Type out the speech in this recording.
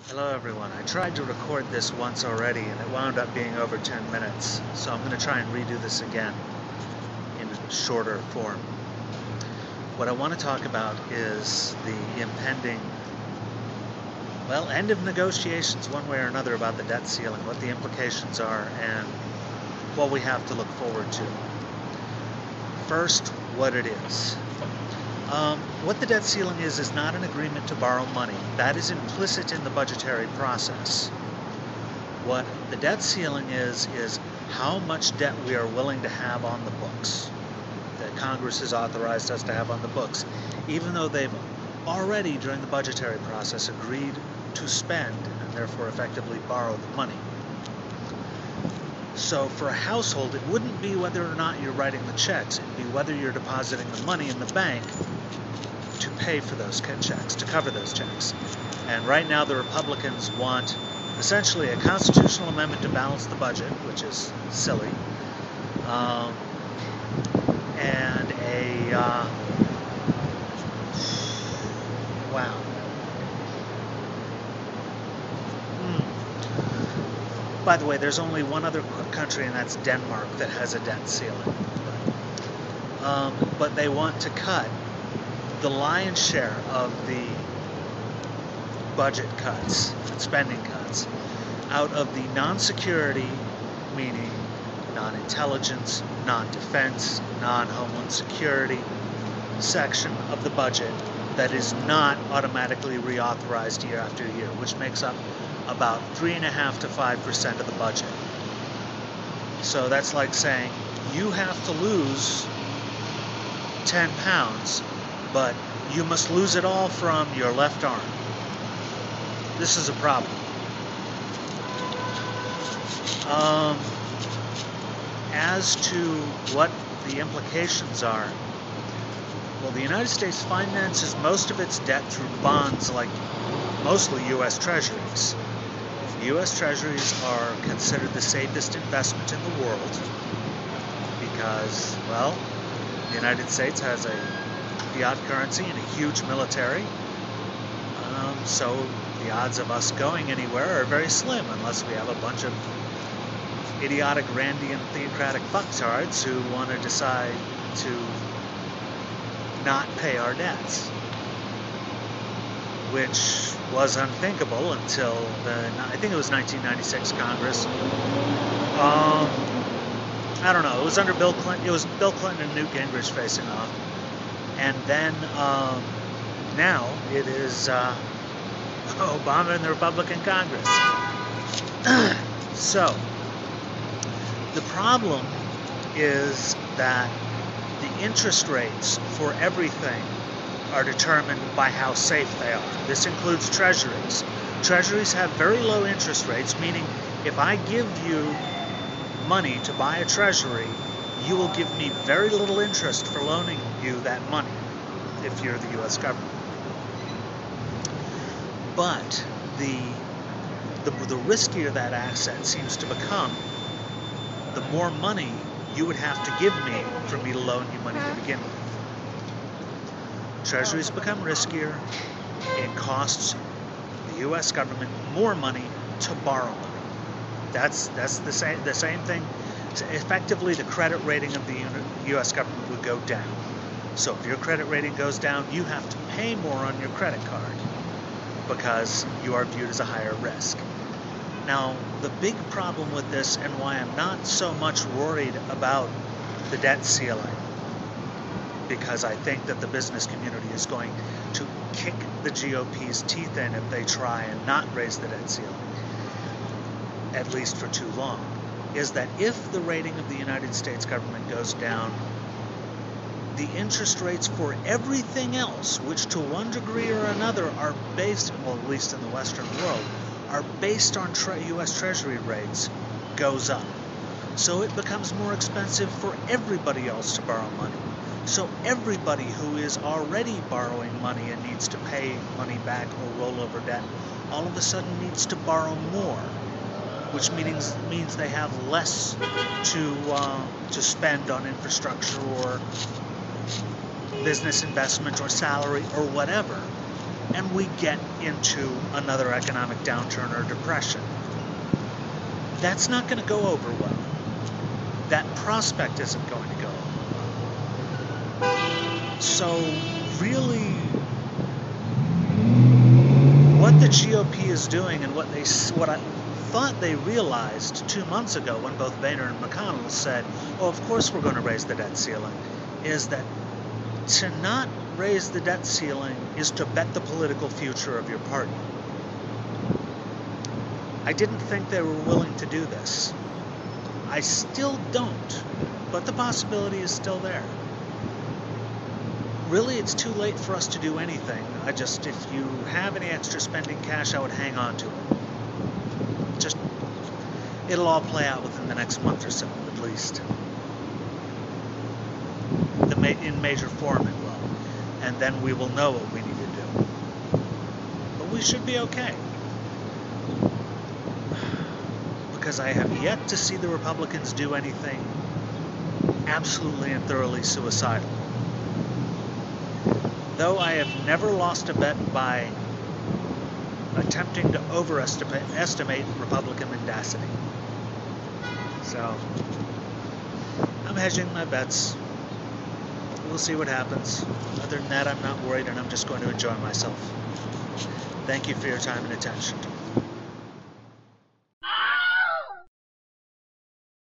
Hello everyone. I tried to record this once already and it wound up being over 10 minutes, so I'm going to try and redo this again in shorter form. What I want to talk about is the impending, end of negotiations one way or another about the debt ceiling, what the implications are, and what we have to look forward to. First, what it is. What the debt ceiling is not an agreement to borrow money. That is implicit in the budgetary process. What the debt ceiling is how much debt we are willing to have on the books, that Congress has authorized us to have on the books, even though they've already, during the budgetary process, agreed to spend and therefore effectively borrow the money. So for a household, it wouldn't be whether or not you're writing the checks, it'd be whether you're depositing the money in the bank to pay for those checks, to cover those checks. And right now the Republicans want essentially a constitutional amendment to balance the budget, which is silly, and a, wow. By the way, there's only one other country, and that's Denmark, that has a debt ceiling. But they want to cut the lion's share of the budget cuts, spending cuts, out of the non-security, meaning non-intelligence, non-defense, non-homeland security section of the budget that is not automatically reauthorized year after year, which makes up about 3.5% to 5% of the budget. So that's like saying you have to lose 10 pounds, but you must lose it all from your left arm. This is a problem. As to what the implications are, well, the United States finances most of its debt through bonds, like mostly U.S. Treasuries. U.S. Treasuries are considered the safest investment in the world because, well, the United States has a fiat currency and a huge military, so the odds of us going anywhere are very slim unless we have a bunch of idiotic Randian theocratic fucktards who want to decide to not pay our debts, which was unthinkable until I think it was 1996 Congress. I don't know, it was under Bill Clinton. It was Bill Clinton and Newt Gingrich facing off. And then now it is Obama and the Republican Congress. So the problem is that the interest rates for everything are determined by how safe they are. This includes treasuries. Treasuries have very low interest rates, meaning if I give you money to buy a treasury, you will give me very little interest for loaning you that money if you're the U.S. government. But the riskier that asset seems to become, the more money you would have to give me for me to loan you money to begin with. Treasuries become riskier. It costs the U.S. government more money to borrow money. That's the same thing. Effectively, the credit rating of the U.S. government would go down. So if your credit rating goes down, you have to pay more on your credit card because you are viewed as a higher risk. Now, the big problem with this, and why I'm not so much worried about the debt ceiling, because I think that the business community is going to kick the GOP's teeth in if they try and not raise the debt ceiling, at least for too long, is that if the rating of the United States government goes down, the interest rates for everything else, which to one degree or another are based, well, at least in the Western world, are based on U.S. Treasury rates, goes up. So it becomes more expensive for everybody else to borrow money. So everybody who is already borrowing money and needs to pay money back or roll over debt, all of a sudden needs to borrow more, which means they have less to spend on infrastructure or business investment or salary or whatever. and we get into another economic downturn or depression. That's not going to go over well. That prospect isn't going to go over well. So really, what the GOP is doing and what I thought they realized 2 months ago when both Boehner and McConnell said, oh, of course we're going to raise the debt ceiling, is that to not raise the debt ceiling is to bet the political future of your party. I didn't think they were willing to do this. I still don't, but the possibility is still there. Really, it's too late for us to do anything. If you have any extra spending cash, I would hang on to it. It'll all play out within the next month or so, at least. In major form it will. And then we will know what we need to do. But we should be okay. Because I have yet to see the Republicans do anything absolutely and thoroughly suicidal. Though I have never lost a bet by attempting to overestimate Republican mendacity. So, I'm hedging my bets. We'll see what happens. Other than that, I'm not worried, and I'm just going to enjoy myself. Thank you for your time and attention.